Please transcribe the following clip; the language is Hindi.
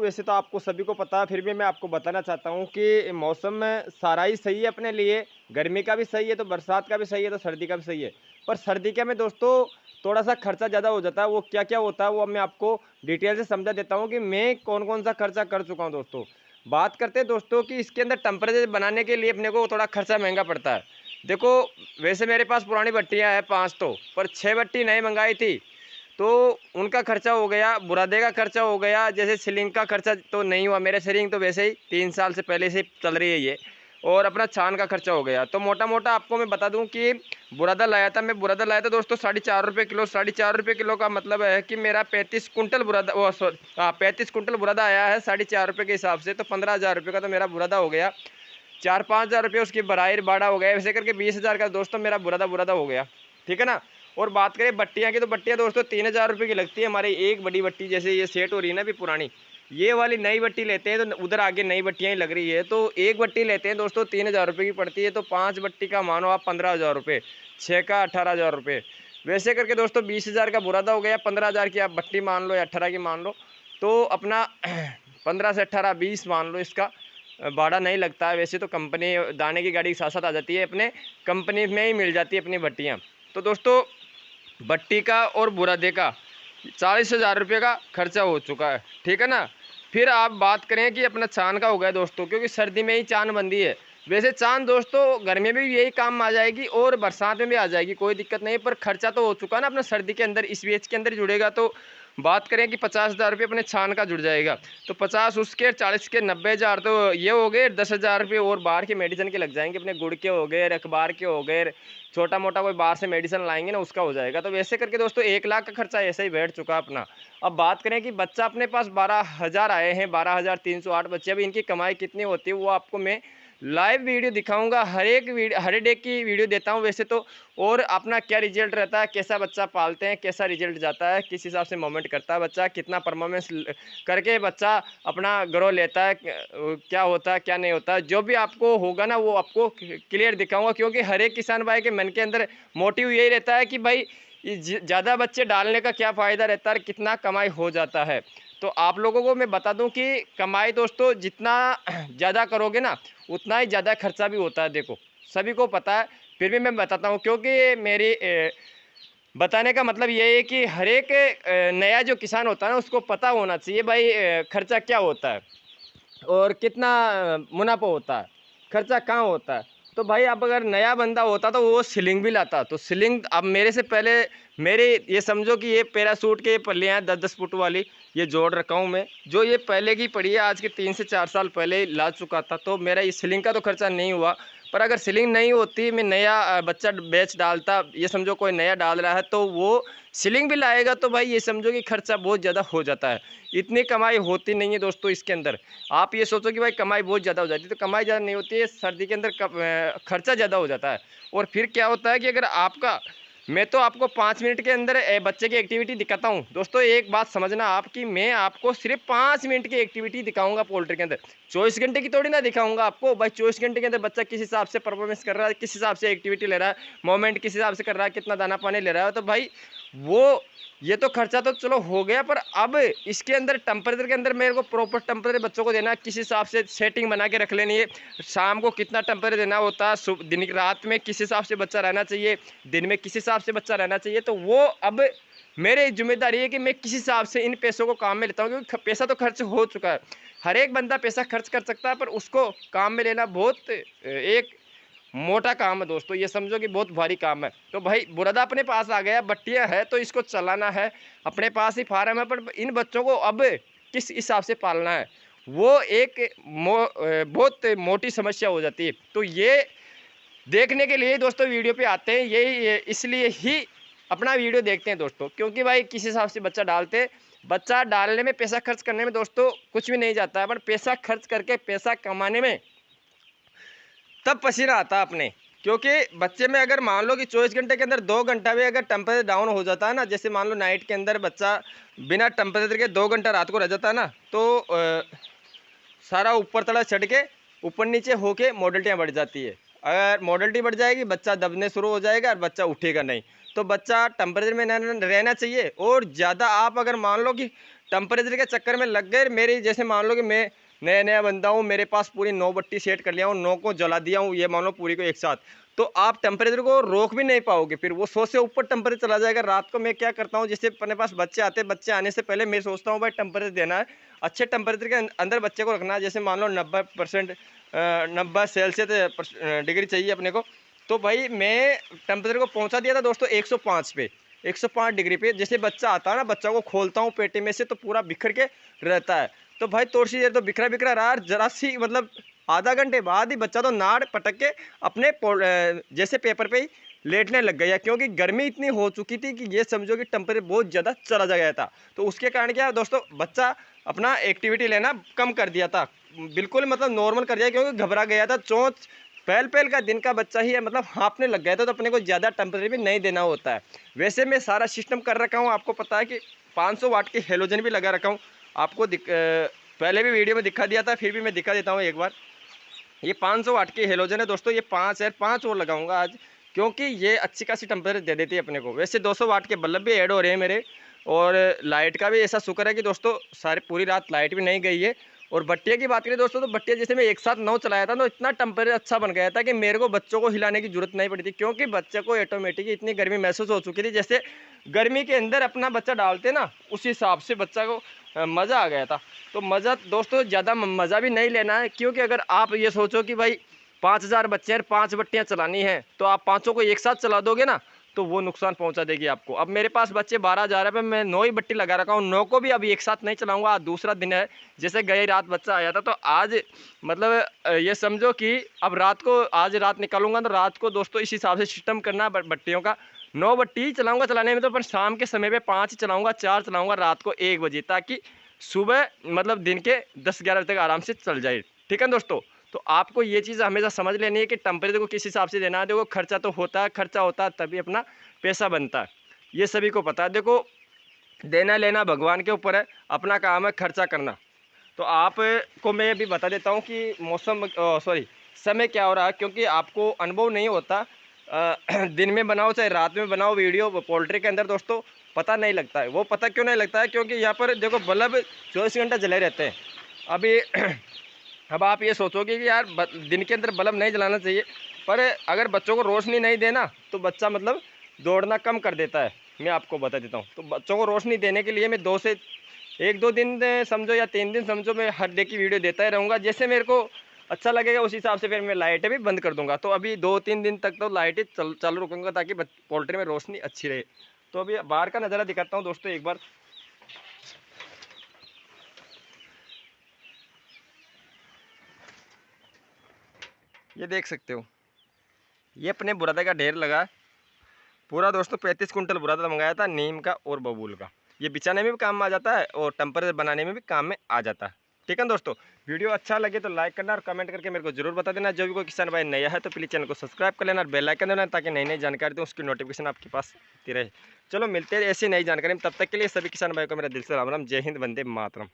वैसे तो आपको सभी को पता है, फिर भी मैं आपको बताना चाहता हूँ कि मौसम में सारा ही सही है अपने लिए। गर्मी का भी सही है तो बरसात का भी सही है तो सर्दी का भी सही है। पर सर्दी के में दोस्तों थोड़ा-सा खर्चा ज़्यादा हो जाता है। वो क्या-क्या होता है वो अब मैं आपको डिटेल से समझा देता हूँ कि मैं कौन-कौन सा खर्चा कर चुका हूँ दोस्तों। बात करते हैं दोस्तों कि इसके अंदर टेम्परेचर बनाने के लिए अपने को थोड़ा खर्चा महँगा पड़ता है। देखो, वैसे मेरे पास पुरानी भट्टियाँ हैं 5 तो, पर 6 भट्टी नई मँगाई थी। तो उनका खर्चा हो गया, बुरादे का खर्चा हो गया, जैसे सीलिंग का खर्चा तो नहीं हुआ, मेरे सीलिंग तो वैसे ही 3 साल से पहले से चल रही है ये, और अपना छान का खर्चा हो गया। तो मोटा-मोटा आपको मैं बता दूँ कि बुरादा लाया था दोस्तों ₹4.5 किलो। ₹4.5 किलो का मतलब है कि मेरा 35 कुंटल बुरादा, 35 कुंटल बुरादा आया है ₹4.5 के हिसाब से, तो ₹15,000 का तो मेरा बुरादा हो गया। 4-5 हज़ार रुपये उसकी बराई बाड़ा हो गया, वैसे करके 20,000 का दोस्तों मेरा बुरादा हो गया, ठीक है ना। और बात करें भट्टियाँ की, तो भट्टियाँ दोस्तों 3,000 रुपये की लगती है हमारी एक बड़ी भट्टी, जैसे ये सेट हो रही है ना अभी पुरानी, ये वाली नई भट्टी लेते हैं तो उधर आगे नई भट्टियाँ ही लग रही है, तो एक भट्टी लेते हैं दोस्तों 3,000 रुपये की पड़ती है, तो 5 भट्टी का मानो आप 15,000 रुपये, 6 का 18,000 रुपये, वैसे करके दोस्तों 20,000 का बुरादा हो गया। 15,000 की आप भट्टी मान लो या 18 की मान लो, तो अपना 15 से 18 20 मान लो, इसका भाड़ा नहीं लगता है। वैसे तो कंपनी दाने की गाड़ी के साथ साथ आ जाती है, अपने कंपनी में ही मिल जाती है अपनी भट्टियाँ। तो दोस्तों भट्टी का और बुरादे का 40,000 रुपये का खर्चा हो चुका है, ठीक है ना। फिर आप बात करें कि अपना चाँद का हो गया दोस्तों, क्योंकि सर्दी में ही चाँद बनती है। वैसे चाँद दोस्तों गर्मी में भी यही काम आ जाएगी और बरसात में भी आ जाएगी, कोई दिक्कत नहीं, पर खर्चा तो हो चुका है ना अपना सर्दी के अंदर, इस वेज के अंदर जुड़ेगा। तो बात करें कि 50,000 रुपये अपने छान का जुड़ जाएगा, तो 50 उसके, 40 के 90,000, तो ये हो गए 10,000 रुपये और बाहर के मेडिसिन के लग जाएंगे, अपने गुड़ के हो गए, अखबार के हो गए, छोटा मोटा कोई बाहर से मेडिसिन लाएंगे ना उसका हो जाएगा। तो वैसे करके दोस्तों 1 लाख का खर्चा ऐसे ही बैठ चुका अपना। अब बात करें कि बच्चा अपने पास 12,000 आए हैं, 12,308 बच्चे। अब इनकी कमाई कितनी होती है वो आपको मैं लाइव वीडियो दिखाऊंगा, हर डे की वीडियो देता हूं वैसे तो, और अपना क्या रिजल्ट रहता है, कैसा बच्चा पालते हैं, कैसा रिजल्ट जाता है, किस हिसाब से मूवमेंट करता है बच्चा, कितना परफॉर्मेंस करके बच्चा अपना ग्रो लेता है, क्या होता है क्या नहीं होता है, जो भी आपको होगा ना वो आपको क्लियर दिखाऊंगा। क्योंकि हर एक किसान भाई के मन के अंदर मोटिव यही रहता है कि भाई ज़्यादा बच्चे डालने का क्या फ़ायदा रहता है, कितना कमाई हो जाता है। तो आप लोगों को मैं बता दूं कि कमाई दोस्तों जितना ज़्यादा करोगे ना उतना ही ज़्यादा खर्चा भी होता है, देखो सभी को पता है, फिर भी मैं बताता हूँ, क्योंकि मेरी बताने का मतलब ये है कि हर एक नया जो किसान होता है ना उसको पता होना चाहिए भाई खर्चा क्या होता है और कितना मुनाफा होता है, खर्चा कहाँ होता है। तो भाई अब अगर नया बंदा होता तो वो सीलिंग भी लाता, तो सीलिंग अब मेरे से पहले, मेरे ये समझो कि ये पैरासूट के पल्लियाँ 10-10 फुट वाली ये जोड़ रखा हूँ मैं, जो ये पहले की पड़ी है, आज के 3 से 4 साल पहले ही ला चुका था। तो मेरा ये सीलिंग का तो खर्चा नहीं हुआ, पर अगर सीलिंग नहीं होती, मैं नया बच्चा बैच डालता, ये समझो कोई नया डाल रहा है तो वो सीलिंग भी लाएगा, तो भाई ये समझो कि खर्चा बहुत ज़्यादा हो जाता है। इतनी कमाई होती नहीं है दोस्तों इसके अंदर। आप ये सोचो कि भाई कमाई बहुत ज़्यादा हो जाती है, तो कमाई ज़्यादा नहीं होती है, सर्दी के अंदर खर्चा ज़्यादा हो जाता है। और फिर क्या होता है कि अगर आपका, मैं तो आपको 5 मिनट के अंदर बच्चे की एक्टिविटी दिखाता हूँ दोस्तों। एक बात समझना आप कि मैं आपको सिर्फ 5 मिनट की एक्टिविटी दिखाऊंगा पोल्ट्री के अंदर, 24 घंटे की थोड़ी ना दिखाऊंगा आपको भाई। 24 घंटे के अंदर बच्चा किस हिसाब से परफॉर्मेंस कर रहा है, किस हिसाब से एक्टिविटी ले रहा है, मोमेंट किस हिसाब से कर रहा है, कितना दाना पानी ले रहा है, तो भाई वो ये तो खर्चा तो चलो हो गया, पर अब इसके अंदर टेम्परेचर के अंदर मेरे को प्रॉपर टेम्परेचर बच्चों को देना है, किस हिसाब से सेटिंग बना के रख लेनी है, शाम को कितना टेम्परेचर देना होता है, दिन रात में किस हिसाब से बच्चा रहना चाहिए, दिन में किस हिसाब से बच्चा रहना चाहिए। तो वो अब मेरी जिम्मेदारी है कि मैं किस हिसाब से इन पैसों को काम में लेता हूँ, क्योंकि पैसा तो खर्च हो चुका है। हर एक बंदा पैसा खर्च कर सकता है, पर उसको काम में लेना बहुत एक मोटा काम है दोस्तों, ये समझो कि बहुत भारी काम है। तो भाई बुरादा अपने पास आ गया, बट्टियाँ है तो इसको चलाना है, अपने पास ही फार्म है, पर इन बच्चों को अब किस हिसाब से पालना है वो एक बहुत मोटी समस्या हो जाती है। तो ये देखने के लिए दोस्तों वीडियो पे आते हैं, यही इसलिए ही अपना वीडियो देखते हैं दोस्तों, क्योंकि भाई किस हिसाब से बच्चा डालते हैं, बच्चा डालने में, पैसा खर्च करने में दोस्तों कुछ भी नहीं जाता है, पर पैसा खर्च करके पैसा कमाने में तब पसीना आता है अपने। क्योंकि बच्चे में अगर मान लो कि 24 घंटे के अंदर 2 घंटा भी अगर टेम्परेचर डाउन हो जाता है ना, जैसे मान लो नाइट के अंदर बच्चा बिना टेम्परेचर के 2 घंटा रात को रह जाता है ना, तो सारा ऊपर तला चढ़ के ऊपर नीचे होके मोडल्टियाँ बढ़ जाती है। अगर मोडल्टी बढ़ जाएगी बच्चा दबने शुरू हो जाएगा और बच्चा उठेगा नहीं। तो बच्चा टेम्परेचर में रहना चाहिए, और ज़्यादा आप अगर मान लो कि टेम्परेचर के चक्कर में लग गए मेरी। जैसे मान लो कि मैं नया नया बंदा हूँ, मेरे पास पूरी 9 बत्ती सेट कर लिया हूँ, 9 को जला दिया हूँ, ये मान लो पूरी को एक साथ, तो आप टेम्परेचर को रोक भी नहीं पाओगे, फिर वो 100 से ऊपर टेम्परेचर चला जाएगा। रात को मैं क्या करता हूँ, जैसे अपने पास बच्चे आते हैं, बच्चे आने से पहले मैं सोचता हूँ भाई टेम्परेचर देना है, अच्छे टेम्परेचर के अंदर बच्चे को रखना है। जैसे मान लो 90 सेल्सियस डिग्री चाहिए अपने को, तो भाई मैं टेम्परेचर को पहुँचा दिया था दोस्तों 105 पे, 105 डिग्री पे। जैसे बच्चा आता है ना, बच्चा को खोलता हूँ पेटी में से तो पूरा बिखर के रहता है। तो भाई थोड़ी सी देर तो बिखरा बिखरा रहा, जरा सी मतलब आधा घंटे बाद ही बच्चा तो नाड़ पटक के अपने जैसे पेपर पे ही लेटने लग गया, क्योंकि गर्मी इतनी हो चुकी थी कि ये समझो कि टेम्परेचर बहुत ज़्यादा चला जा गया था। तो उसके कारण क्या दोस्तों, बच्चा अपना एक्टिविटी लेना कम कर दिया था, बिल्कुल मतलब नॉर्मल कर दिया, क्योंकि घबरा गया था। चोंच पहल पहल का दिन का बच्चा ही है, मतलब हाँफने लग गया था, तो अपने को ज़्यादा टेम्परेचर भी नहीं देना होता है। वैसे मैं सारा सिस्टम कर रखा हूँ, आपको पता है कि 500 वाट की हेलोजन भी लगा रखा हूँ। आपको पहले भी वीडियो में दिखा दिया था, फिर भी मैं दिखा देता हूँ एक बार। ये 500 वाट की हेलोजन है दोस्तों, ये 5 है, 5 और लगाऊंगा आज, क्योंकि ये अच्छी खासी टेम्परेचर दे देती है अपने को। वैसे 200 वाट के बल्ब भी ऐड हो रहे हैं मेरे, और लाइट का भी ऐसा शुक्र है कि दोस्तों सारी पूरी रात लाइट भी नहीं गई है। और बट्टिया की बात करें दोस्तों, तो बट्टिया जैसे मैं एक साथ 9 चलाया था तो इतना टेम्परेचर अच्छा बन गया था कि मेरे को बच्चों को हिलाने की जरूरत नहीं पड़ी थी, क्योंकि बच्चे को ऑटोमेटिक इतनी गर्मी महसूस हो चुकी थी, जैसे गर्मी के अंदर अपना बच्चा डालते ना, उस हिसाब से बच्चा को मज़ा आ गया था। तो मज़ा दोस्तों ज़्यादा मज़ा भी नहीं लेना है, क्योंकि अगर आप ये सोचो कि भाई 5000 बच्चे हैं, 5 बट्टियाँ चलानी है, तो आप पाँचों को एक साथ चला दोगे ना, तो वो नुकसान पहुंचा देगी आपको। अब मेरे पास बच्चे 12,000 पे मैं 9 ही बट्टी लगा रखा हूँ, 9 को भी अभी एक साथ नहीं चलाऊंगा। आज दूसरा दिन है, जैसे गई रात बच्चा आया था, तो आज मतलब ये समझो कि अब रात को, आज रात निकालूंगा तो रात को दोस्तों इस हिसाब से सिस्टम करना बट्टियों का, 9 बट्टी ही चलाऊंगा चलाने में तो, पर शाम के समय पे 5 ही चलाऊंगा, 4 चलाऊंगा रात को 1 बजे, ताकि सुबह मतलब दिन के 10-11 बजे तक आराम से चल जाए। ठीक है दोस्तों, तो आपको ये चीज़ हमेशा समझ लेनी है कि टेम्परेचर को किस हिसाब से देना है। देखो खर्चा तो होता है, खर्चा होता है तभी अपना पैसा बनता है, ये सभी को पता है। देखो देना लेना भगवान के ऊपर है, अपना काम है खर्चा करना। तो आपको मैं भी बता देता हूँ कि मौसम सॉरी समय क्या हो रहा है, क्योंकि आपको अनुभव नहीं होता। दिन में बनाओ चाहे रात में बनाओ वीडियो पोल्ट्री के अंदर दोस्तों, पता नहीं लगता है। वो पता क्यों नहीं लगता है, क्योंकि यहाँ पर देखो बल्ब 24 घंटा जले रहते हैं। अभी अब आप ये सोचोगे कि यार दिन के अंदर बल्ब नहीं जलाना चाहिए, पर अगर बच्चों को रोशनी नहीं देना तो बच्चा मतलब दौड़ना कम कर देता है। मैं आपको बता देता हूँ, तो बच्चों को रोशनी देने के लिए मैं 1-2 दिन समझो या 3 दिन समझो, मैं हर डे की वीडियो देता ही रहूँगा। जैसे मेरे को अच्छा लगेगा उस हिसाब से फिर मैं लाइटें भी बंद कर दूंगा। तो अभी 2-3 दिन तक तो लाइटें चालू रखूँगा, ताकि पोल्ट्री में रोशनी अच्छी रहे। तो अभी बाहर का नज़ारा दिखाता हूँ दोस्तों एक बार। ये देख सकते हो, ये अपने बुरादा का ढेर लगा है पूरा दोस्तों। 35 कुंटल बुरादा मंगाया था, नीम का और बबूल का। ये बिछाने में भी काम आ जाता है और टेम्परेचर बनाने में भी काम में आ जाता है। ठीक है दोस्तों, वीडियो अच्छा लगे तो लाइक करना और कमेंट करके मेरे को जरूर बता देना। जो भी कोई किसान भाई नया है तो प्लीज़ चैनल को सब्सक्राइब कर लेना और बेल आइकन देना, ताकि नई नई जानकारी दूँ उसकी नोटिफिकेशन आपके पास आती रहे। चलो मिलते हैं ऐसी नई जानकारी में, तब तक के लिए सभी किसान भाई को मेरा दिल से राम राम। जय हिंद, वंदे मातरम।